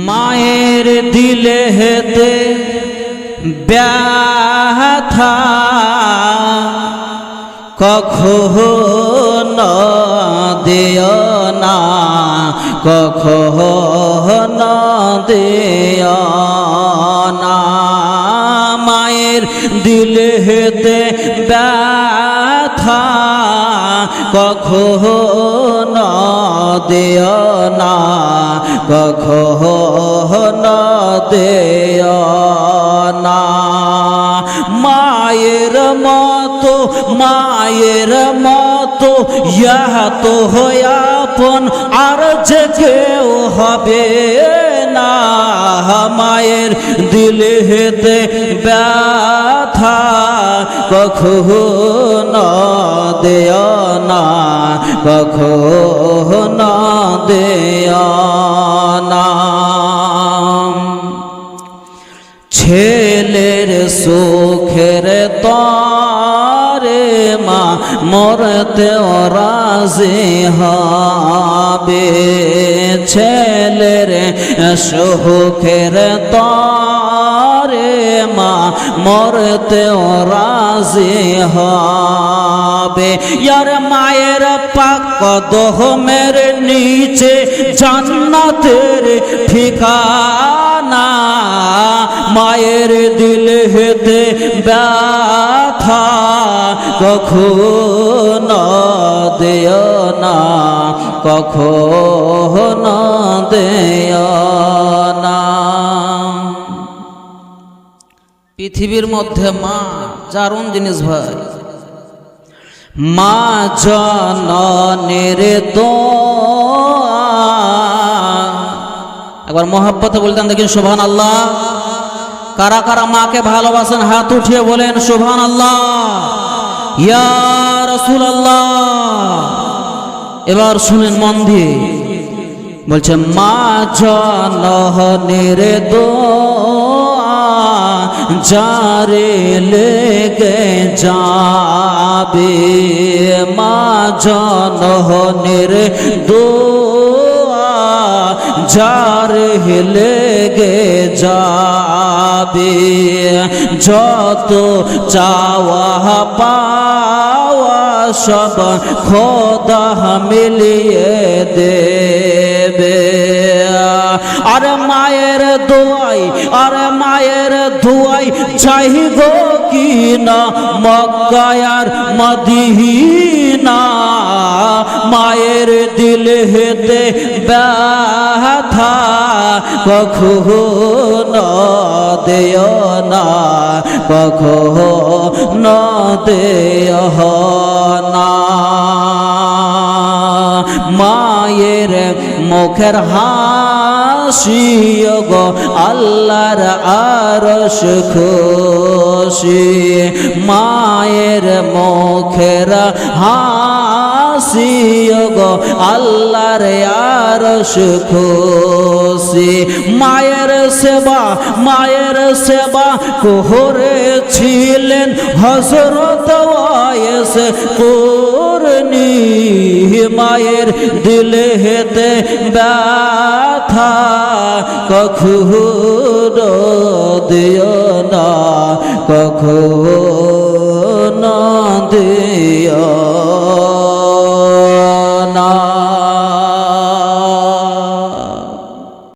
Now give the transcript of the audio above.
মায়ের দিলে হেতে ব্যথা কখনো দিও না, কখনো দিও না। মায়ের দিলে হেতে ব্যথা কখনো দিও না, কখনো দিও না। মায়ের মতো, মায়ের মতো ইহা তো আপন আর যে কেউ হবে না। মায়ের দিলে হেতে ব্যথা কখনো দিও না, কখনো দিও না। ছেলের সুখের তরে মা মরতেও রাজি হবে, ছেলের সুখের তরে মা মরতেও রাজি হবে। ইয়ার মায়ের পাক কদমের নিচে জান্নাতের ঠিকানা। মায়ের দিলে হেতে ব্যথা কখনো দিও না, কখনো দিও না। পৃথিবীর মধ্যে মা দারুণ জিনিস ভাই। মা জননীর দোয়া, একবার মহব্বতে বলতেন দেখেন সুবহানাল্লাহ। কারা কারা মাকে ভালোবাসেন হাত উঠিয়ে বলেন সুবহানাল্লাহ। ইয়া রাসূলুল্লাহ। এবার শুনেন মন দিয়ে, বলছে মা জননীর দোয়া যারে লেগে যাবে, মা জননীর দোয়া যারে লেগে যাবে। যত চাওয়া পাওয়া সব খোদা মিলিয়ে দেবে। আর মায়ের দোয়াই, আর মায়ের দোয়াই চাইব কি না মক্কা আর মদিনা। মায়ের দিলে হেতে ব্যথা কখনো দিও না, কখনো দিও না। মায়ের মুখের হাসি গো আল্লাহর আরশ খুশি। মায়ের মুখের হাসি গো আল্লাহর আরশ খুশি। মায়ের সেবা, মায়ের সেবা করেছিলেন হযরত ওয়াইস কুরনি। মায়ের দিলে হেতে ব্যথা কখনো দিও না, কখনো